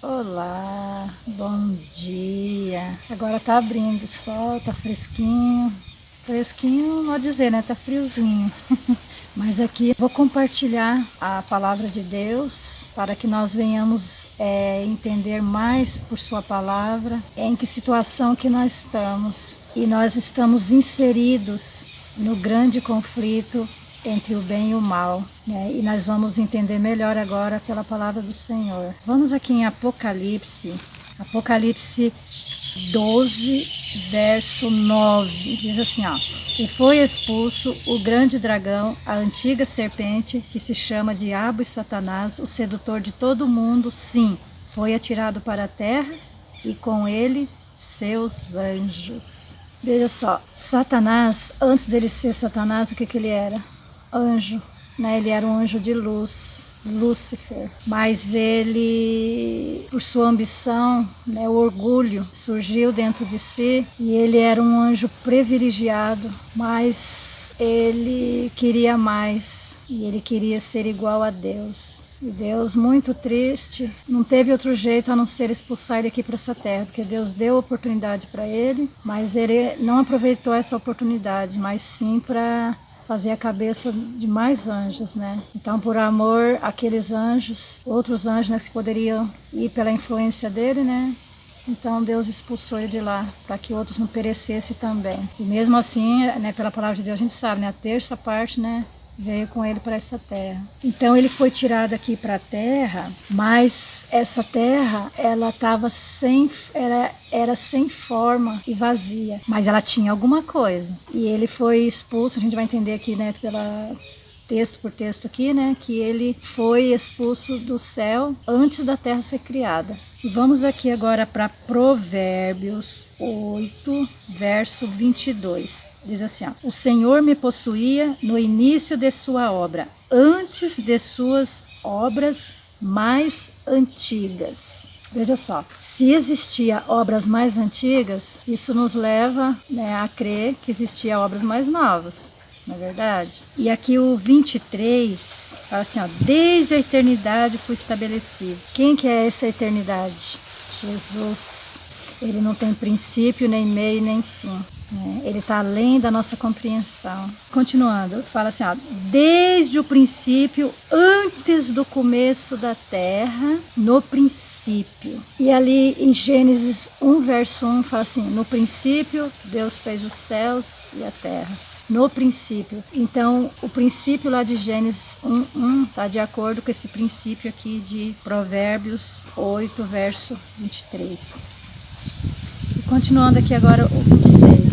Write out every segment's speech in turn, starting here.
Olá, bom dia. Agora tá abrindo o sol, tá fresquinho. Fresquinho, não dizer, né? Tá friozinho. Mas aqui vou compartilhar a palavra de Deus para que nós venhamos entender mais por sua palavra em que situação que nós estamos. E nós estamos inseridos no grande conflito entre o bem e o mal, né? E nós vamos entender melhor agora pela palavra do Senhor. Vamos aqui em Apocalipse 12, verso 9, diz assim, ó: E foi expulso o grande dragão, a antiga serpente, que se chama Diabo e Satanás, o sedutor de todo mundo, sim, foi atirado para a terra, e com ele seus anjos. Veja só, Satanás, antes dele ser Satanás, o que ele era? Anjo, né? Ele era um anjo de luz, Lúcifer, mas ele, por sua ambição, né, o orgulho surgiu dentro de si, e ele era um anjo privilegiado, mas ele queria mais, e ele queria ser igual a Deus. E Deus, muito triste, não teve outro jeito a não ser expulsar ele aqui para essa terra, porque Deus deu oportunidade para ele, mas ele não aproveitou essa oportunidade, mas sim para fazer a cabeça de mais anjos, né? Então, por amor àqueles anjos, outros anjos, né, que poderiam ir pela influência dele, né? Então Deus expulsou ele de lá, para que outros não perecessem também. E mesmo assim, né, pela palavra de Deus a gente sabe, né, a terça parte, né, veio com ele para essa terra. Então ele foi tirado aqui para a terra, mas essa terra, ela estava era sem forma e vazia, mas ela tinha alguma coisa. E ele foi expulso, a gente vai entender aqui, né, pela texto por texto aqui, né, que ele foi expulso do céu antes da terra ser criada. E vamos aqui agora para Provérbios 8, verso 22. Diz assim, ó: O Senhor me possuía no início de sua obra, antes de suas obras mais antigas. Veja só, se existia obras mais antigas, isso nos leva, né, a crer que existia obras mais novas. Não é verdade? E aqui o 23 fala assim, ó: Desde a eternidade fui estabelecido. Quem que é essa eternidade? Jesus. Ele não tem princípio, nem meio, nem fim, né? Ele está além da nossa compreensão. Continuando, fala assim, ó: Desde o princípio, antes do começo da terra, no princípio. E ali em Gênesis 1, verso 1, fala assim: No princípio, Deus fez os céus e a terra. No princípio. Então, o princípio lá de Gênesis 1:1 está de acordo com esse princípio aqui de Provérbios 8, verso 23. E continuando aqui agora o 26.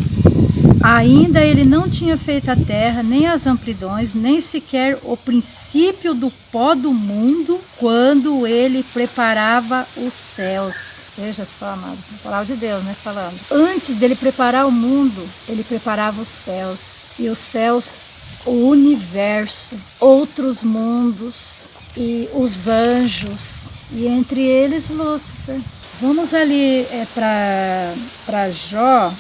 Ainda ele não tinha feito a terra, nem as amplidões, nem sequer o princípio do pó do mundo, quando ele preparava os céus. Veja só, amados, a palavra de Deus, né, falando. Antes dele preparar o mundo, ele preparava os céus. E os céus, o universo, outros mundos e os anjos, e entre eles Lúcifer. Vamos ali para Jó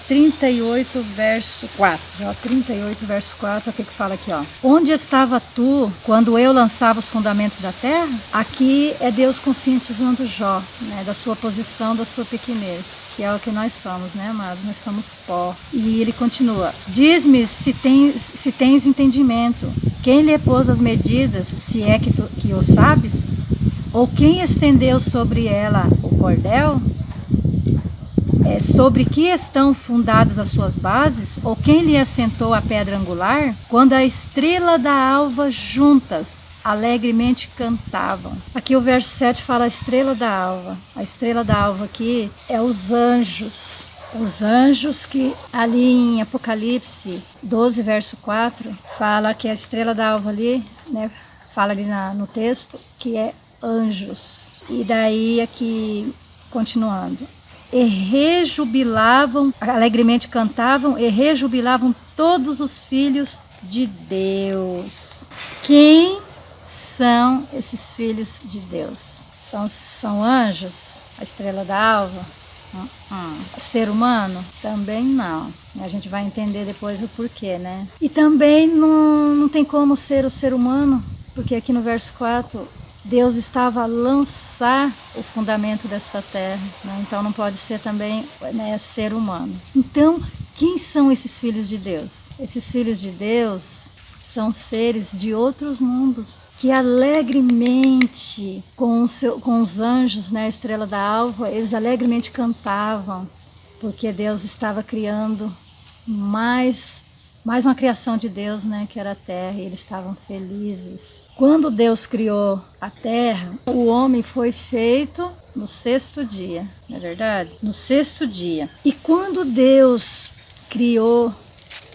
38, verso 4. Jó 38, verso 4, o que fala aqui, ó? Onde estava tu quando eu lançava os fundamentos da terra? Aqui é Deus conscientizando Jó, né, da sua posição, da sua pequenez, que é o que nós somos, né, amados? Nós somos pó. E ele continua: Diz-me se tens entendimento. Quem lhe pôs as medidas, se é que o sabes? Ou quem estendeu sobre ela o cordel? Sobre que estão fundadas as suas bases? Ou quem lhe assentou a pedra angular? Quando a estrela da alva juntas alegremente cantavam. Aqui o verso 7 fala a estrela da alva. A estrela da alva aqui é os anjos. Os anjos que ali em Apocalipse 12, verso 4, fala que a estrela da alva ali, né, fala ali no texto, que é anjos. E daí aqui, continuando: E rejubilavam, alegremente cantavam, e rejubilavam todos os filhos de Deus. Quem são esses filhos de Deus? São anjos? A estrela da alva? Ser humano? Também não. A gente vai entender depois o porquê, né? E também não tem como ser o ser humano, porque aqui no verso 4 Deus estava a lançar o fundamento desta terra, né? Então não pode ser também, né, ser humano. Então, quem são esses filhos de Deus? Esses filhos de Deus são seres de outros mundos que alegremente, com os anjos, né, a estrela da alva, eles alegremente cantavam, porque Deus estava criando mais uma criação de Deus, né, que era a terra, e eles estavam felizes. Quando Deus criou a terra, o homem foi feito no 6º dia, não é verdade? No 6º dia. E quando Deus criou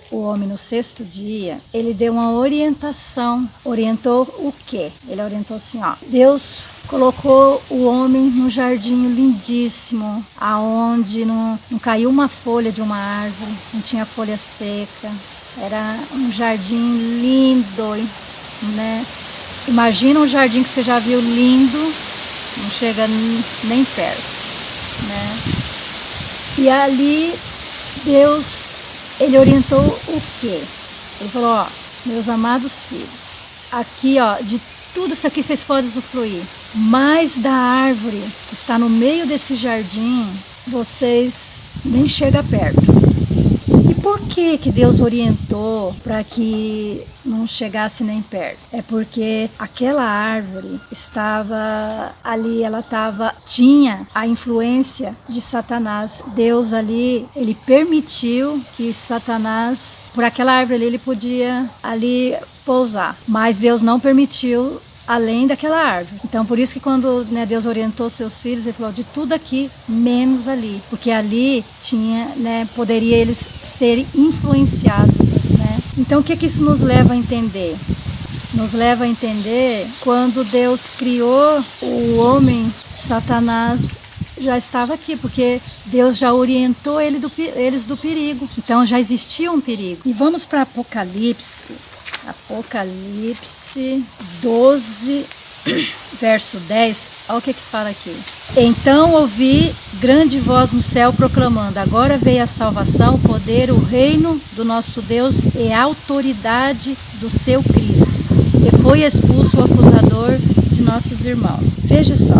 o homem no 6º dia, ele deu uma orientação. Orientou o quê? Ele orientou assim, ó. Deus colocou o homem num jardim lindíssimo, aonde não caiu uma folha de uma árvore, não tinha folha seca. Era um jardim lindo, né? Imagina um jardim que você já viu lindo, não chega nem perto, né? E ali Deus, ele orientou o quê? Ele falou, ó, meus amados filhos, aqui, ó, de tudo isso aqui vocês podem usufruir, mas da árvore que está no meio desse jardim, vocês nem chegam perto. E por que Deus orientou para que não chegasse nem perto? É porque aquela árvore estava ali, tinha a influência de Satanás. Deus ali, ele permitiu que Satanás, por aquela árvore ali, ele podia ali pousar, mas Deus não permitiu além daquela árvore. Então, por isso que quando, né, Deus orientou seus filhos, ele falou de tudo aqui, menos ali. Porque ali tinha, né, poderia eles serem influenciados, né? Então, o que isso nos leva a entender? Nos leva a entender quando Deus criou o homem, Satanás já estava aqui, porque Deus já orientou eles do perigo. Então, já existia um perigo. E vamos para Apocalipse 12, verso 10, olha o que fala aqui. Então ouvi grande voz no céu proclamando, agora veio a salvação, o poder, o reino do nosso Deus e a autoridade do seu Cristo. E foi expulso o acusador de nossos irmãos. Veja só,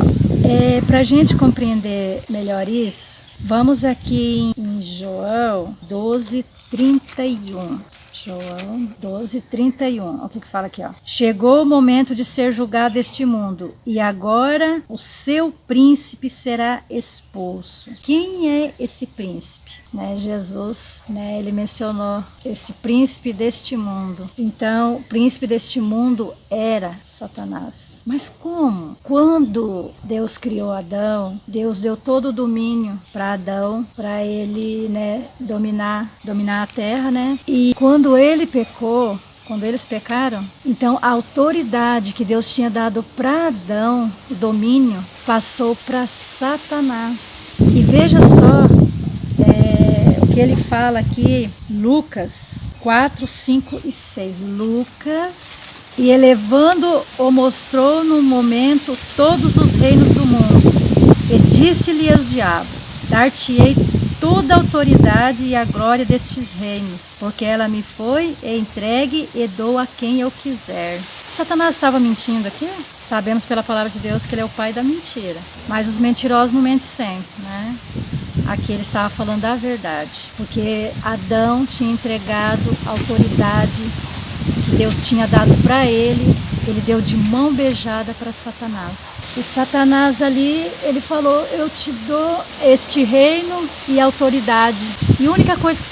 para a gente compreender melhor isso, vamos aqui em João 12:31. João 12:31, olha o que fala aqui, ó. Chegou o momento de ser julgado este mundo, e agora o seu príncipe será expulso. Quem é esse príncipe? Né, Jesus, né, ele mencionou esse príncipe deste mundo. Então, o príncipe deste mundo era Satanás. Mas como? Quando Deus criou Adão, Deus deu todo o domínio para Adão, para ele, né, dominar a terra, né? E quando ele pecou, quando eles pecaram, então a autoridade que Deus tinha dado para Adão, o domínio, passou para Satanás. E veja só o que ele fala aqui, Lucas 4, 5 e 6. Lucas, e elevando-o mostrou no momento todos os reinos do mundo, e disse-lhe ao diabo, dar-te-ei toda a autoridade e a glória destes reinos, porque ela me foi entregue e dou a quem eu quiser. Satanás estava mentindo aqui? Sabemos pela palavra de Deus que ele é o pai da mentira, mas os mentirosos não mentem sempre, né? Aqui ele estava falando a verdade, porque Adão tinha entregado a autoridade que Deus tinha dado para ele deu de mão beijada para Satanás. E Satanás ali, ele falou, eu te dou este reino e autoridade. E a única coisa que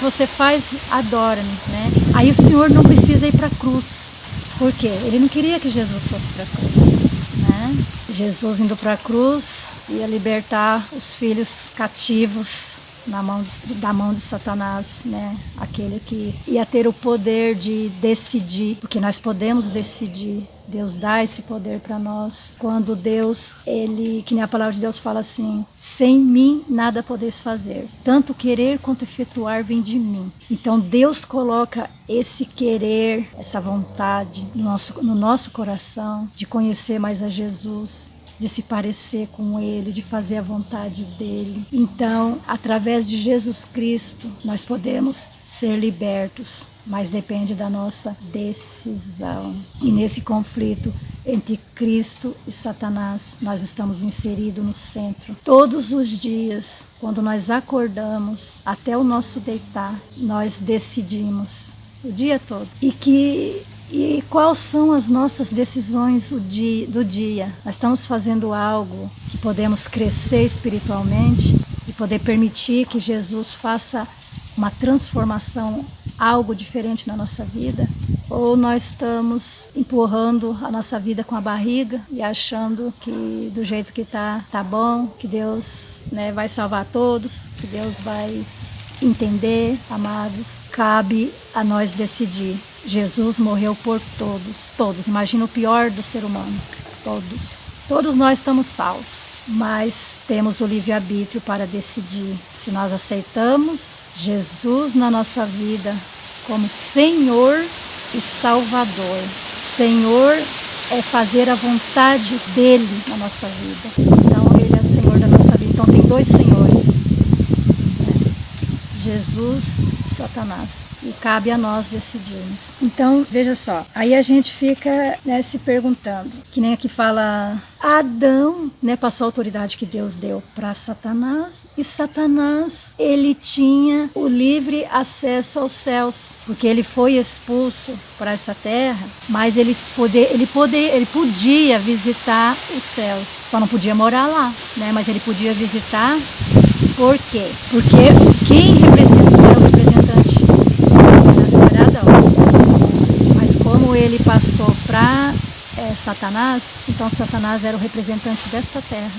você faz, adora-me, né? Aí o Senhor não precisa ir para a cruz. Por quê? Ele não queria que Jesus fosse para a cruz, né? Jesus indo para a cruz ia libertar os filhos cativos da mão de Satanás, né? Aquele que ia ter o poder de decidir, porque nós podemos decidir. Deus dá esse poder para nós. Quando Deus, que nem a palavra de Deus fala assim, sem mim nada podeis fazer. Tanto querer quanto efetuar vem de mim. Então Deus coloca esse querer, essa vontade no nosso coração de conhecer mais a Jesus, de se parecer com Ele, de fazer a vontade dEle. Então, através de Jesus Cristo, nós podemos ser libertos, mas depende da nossa decisão. E nesse conflito entre Cristo e Satanás. Nós estamos inseridos no centro. Todos os dias, quando nós acordamos, até o nosso deitar, nós decidimos o dia todo. E quais são as nossas decisões do dia? Nós estamos fazendo algo que podemos crescer espiritualmente e poder permitir que Jesus faça uma transformação, algo diferente na nossa vida? Ou nós estamos empurrando a nossa vida com a barriga e achando que do jeito que tá bom, que Deus, né, vai salvar todos, que Deus vai entender? Amados, cabe a nós decidir. Jesus morreu por todos. Imagina o pior do ser humano, todos nós estamos salvos, mas temos o livre-arbítrio para decidir se nós aceitamos Jesus na nossa vida como Senhor e Salvador. Senhor é fazer a vontade dele na nossa vida. Então ele é o Senhor da nossa vida. Então tem dois senhores, né? Jesus e Satanás. E cabe a nós decidirmos. Então, veja só, aí a gente fica, né, se perguntando, que nem aqui fala, Adão, né, passou a autoridade que Deus deu para Satanás, e Satanás, ele tinha o livre acesso aos céus, porque ele foi expulso para essa terra, mas ele podia visitar os céus, só não podia morar lá, né, mas ele podia visitar. Por quê? Porque quem representou é o representante era Adão. Mas como ele passou para Satanás, então Satanás era o representante desta terra,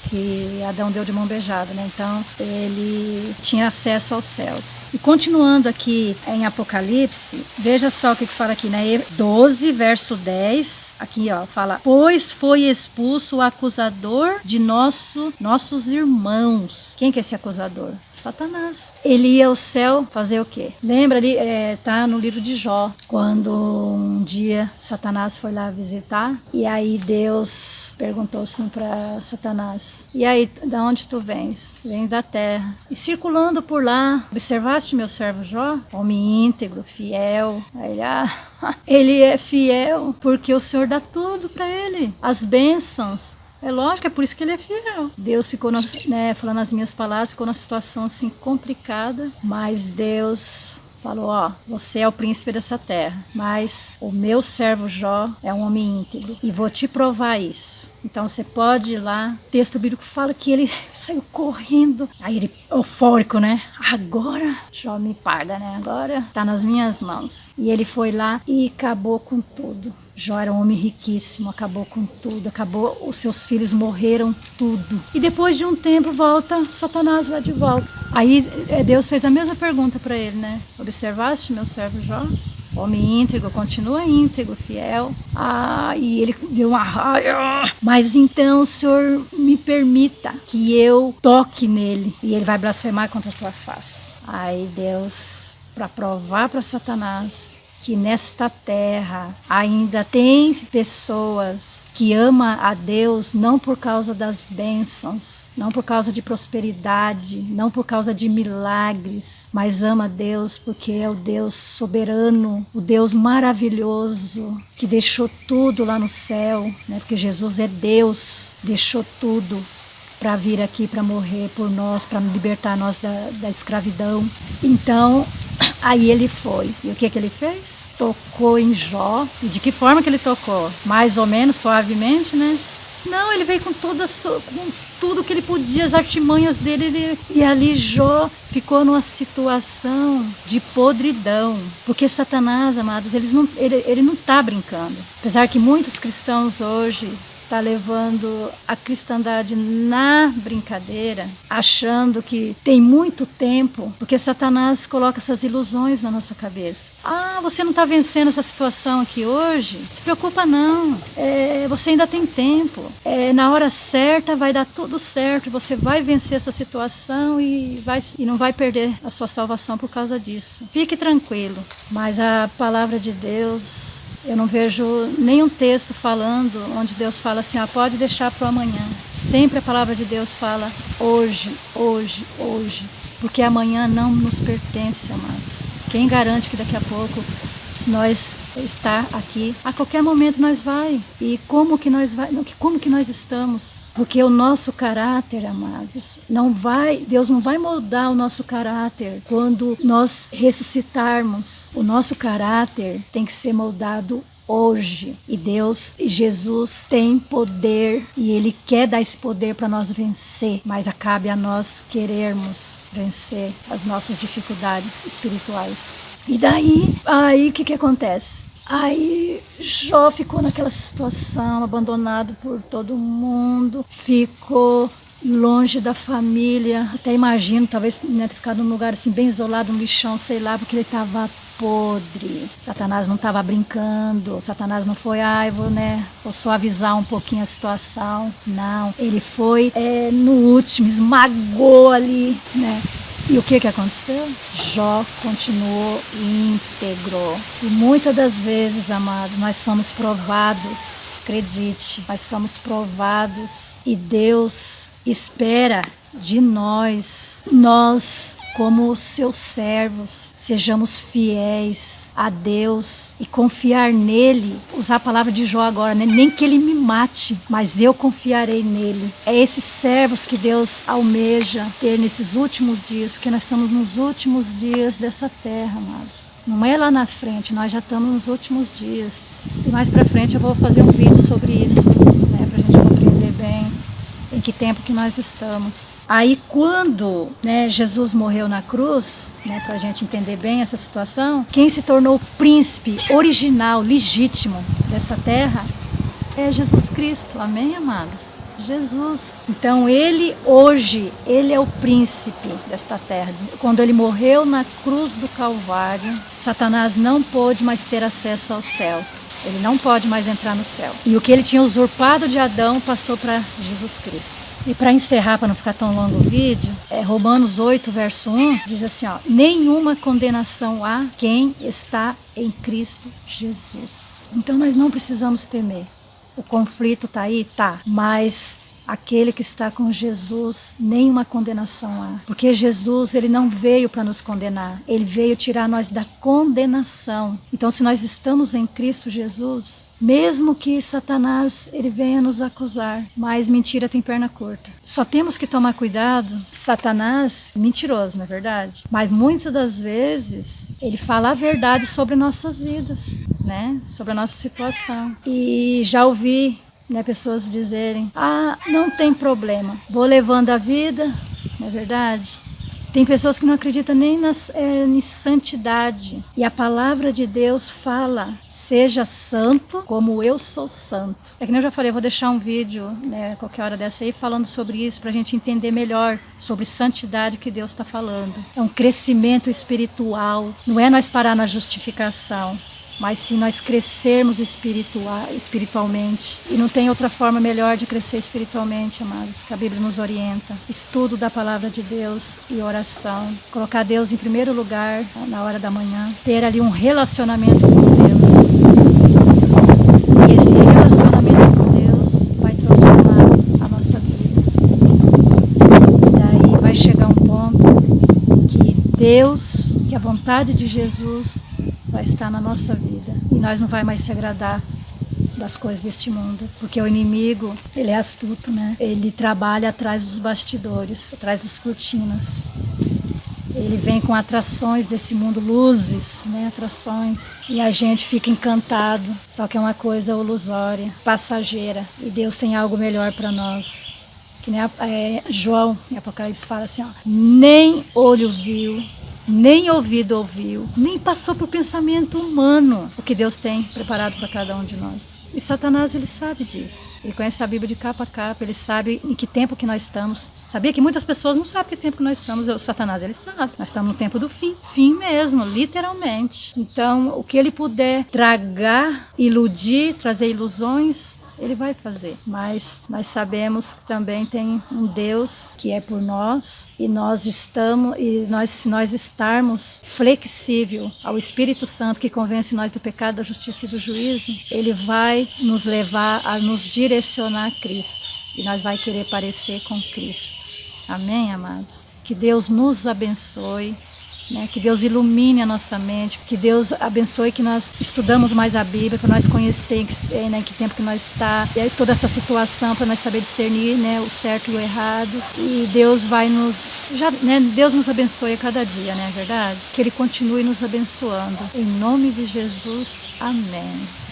que Adão deu de mão beijada, né? Então ele tinha acesso aos céus. E continuando aqui em Apocalipse, veja só o que fala aqui, né? 12, verso 10, aqui ó, fala, pois foi expulso o acusador de nossos irmãos. Quem que é esse acusador? Satanás. Ele ia ao céu fazer o quê? Lembra ali, tá no livro de Jó, quando um dia Satanás foi lá visitar, e aí Deus perguntou assim para Satanás, e aí, da onde tu vens? Venho da terra. E circulando por lá, observaste meu servo Jó? Homem íntegro, fiel. Aí ele é fiel porque o Senhor dá tudo para ele, as bênçãos. É lógico, é por isso que ele é fiel. Deus ficou, né, falando as minhas palavras, ficou numa situação assim complicada, mas Deus falou, ó, você é o príncipe dessa terra, mas o meu servo Jó é um homem íntegro e vou te provar isso. Então você pode ir lá, o texto bíblico fala que ele saiu correndo, aí ele, eufórico, né? Agora Jó me paga, né? Agora tá nas minhas mãos. E ele foi lá e acabou com tudo. Jó era um homem riquíssimo, acabou com tudo, os seus filhos morreram, tudo. E depois de um tempo volta, Satanás vai de volta. Aí Deus fez a mesma pergunta para ele, né? Observaste meu servo Jó? Homem íntegro, continua íntegro, fiel. E ele deu uma raia. Mas então o Senhor me permita que eu toque nele e ele vai blasfemar contra a tua face. Aí Deus, para provar para Satanás que nesta terra ainda tem pessoas que amam a Deus não por causa das bênçãos, não por causa de prosperidade, não por causa de milagres, mas ama a Deus porque é o Deus soberano, o Deus maravilhoso, que deixou tudo lá no céu, né? Porque Jesus é Deus, deixou tudo para vir aqui, para morrer por nós, para libertar nós da escravidão. Então, aí ele foi. E o que ele fez? Tocou em Jó. E de que forma que ele tocou? Mais ou menos suavemente, né? Não, ele veio com tudo que ele podia, as artimanhas dele. E ali Jó ficou numa situação de podridão. Porque Satanás, amados, ele não está brincando. Apesar que muitos cristãos hoje está levando a cristandade na brincadeira, achando que tem muito tempo, porque Satanás coloca essas ilusões na nossa cabeça. Você não está vencendo essa situação aqui hoje? Não se preocupa não, você ainda tem tempo. Na hora certa vai dar tudo certo, você vai vencer essa situação e não vai perder a sua salvação por causa disso. Fique tranquilo, mas a palavra de Deus, eu não vejo nenhum texto falando, onde Deus fala assim, pode deixar para o amanhã. Sempre a palavra de Deus fala hoje, hoje, hoje. Porque amanhã não nos pertence, amados. Quem garante que daqui a pouco nós estar aqui. A qualquer momento nós vai. E como que nós estamos? Porque o nosso caráter, amados, Deus não vai moldar o nosso caráter quando nós ressuscitarmos. O nosso caráter tem que ser moldado hoje. E Jesus tem poder e Ele quer dar esse poder para nós vencer, mas cabe a nós querermos vencer as nossas dificuldades espirituais. E daí, o que acontece? Aí Jó ficou naquela situação, abandonado por todo mundo, ficou longe da família, até imagino, talvez ter ficado num lugar assim bem isolado, um lixão, sei lá, porque ele estava podre. Satanás não estava brincando, Satanás não foi, vou suavizar um pouquinho a situação. Não, ele foi no último, esmagou ali, né? E o que aconteceu? Jó continuou íntegro. E muitas das vezes, amados, nós somos provados, acredite, nós somos provados e Deus espera de nós, como seus servos, sejamos fiéis a Deus e confiar nele. Usar a palavra de Jó agora, né? Nem que ele me mate, mas eu confiarei nele. É esses servos que Deus almeja ter nesses últimos dias, porque nós estamos nos últimos dias dessa terra, amados. Não é lá na frente, nós já estamos nos últimos dias. E mais pra frente eu vou fazer um vídeo sobre isso, né? Pra gente compreender bem em que tempo que nós estamos. Aí quando, Jesus morreu na cruz, para a gente entender bem essa situação, quem se tornou o príncipe original, legítimo dessa terra é Jesus Cristo. Amém, amados? Jesus. Então ele é o príncipe desta terra. Quando ele morreu na cruz do Calvário, Satanás não pôde mais ter acesso aos céus. Ele não pode mais entrar no céu. E o que ele tinha usurpado de Adão passou para Jesus Cristo. E para encerrar, para não ficar tão longo o vídeo, Romanos 8, verso 1, diz assim, nenhuma condenação há quem está em Cristo Jesus. Então nós não precisamos temer. O conflito está aí? Tá. Mas aquele que está com Jesus, nenhuma condenação há. Porque Jesus, ele não veio para nos condenar. Ele veio tirar nós da condenação. Então, se nós estamos em Cristo Jesus, mesmo que Satanás ele venha nos acusar, mas mentira tem perna curta. Só temos que tomar cuidado. Satanás é mentiroso, não é verdade? Mas muitas das vezes ele fala a verdade sobre nossas vidas, sobre a nossa situação. E já ouvi pessoas dizerem, não tem problema, vou levando a vida, não é verdade? Tem pessoas que não acreditam nem em santidade. E a palavra de Deus fala, seja santo como eu sou santo. É que nem eu já falei, eu vou deixar um vídeo, qualquer hora dessa aí, falando sobre isso, para a gente entender melhor sobre santidade que Deus está falando. É um crescimento espiritual, não é nós parar na justificação. Mas se nós crescermos espiritualmente, e não tem outra forma melhor de crescer espiritualmente, amados, que a Bíblia nos orienta. Estudo da palavra de Deus e oração. Colocar Deus em primeiro lugar na hora da manhã. Ter ali um relacionamento com Deus. E esse relacionamento com Deus vai transformar a nossa vida. E daí vai chegar um ponto que Deus, que a vontade de Jesus vai estar na nossa vida. E nós não vai mais se agradar das coisas deste mundo. Porque o inimigo, ele é astuto, Ele trabalha atrás dos bastidores, atrás das cortinas. Ele vem com atrações desse mundo, luzes, atrações. E a gente fica encantado. Só que é uma coisa ilusória, passageira. E Deus tem algo melhor para nós. Que nem João, em Apocalipse, fala assim, nem olho viu, nem ouvido ouviu, nem passou por pensamento humano o que Deus tem preparado para cada um de nós. E Satanás, ele sabe disso. Ele conhece a Bíblia de capa a capa, ele sabe em que tempo que nós estamos. Sabia que muitas pessoas não sabem que tempo que nós estamos. O Satanás, ele sabe. Nós estamos no tempo do fim. Fim mesmo, literalmente. Então, o que ele puder tragar, iludir, trazer ilusões, ele vai fazer. Mas nós sabemos que também tem um Deus que é por nós. E se nós estarmos flexível ao Espírito Santo que convence nós do pecado, da justiça e do juízo, ele vai nos levar a nos direcionar a Cristo. E nós vai querer parecer com Cristo. Amém, amados? Que Deus nos abençoe. né? Que Deus ilumine a nossa mente, que Deus abençoe que nós estudamos mais a Bíblia, para nós conhecer, né, que tempo que nós está, e aí toda essa situação, para nós saber discernir, né, o certo e o errado. E Deus vai Deus nos abençoe a cada dia, né, é verdade? Que Ele continue nos abençoando. Em nome de Jesus, amém.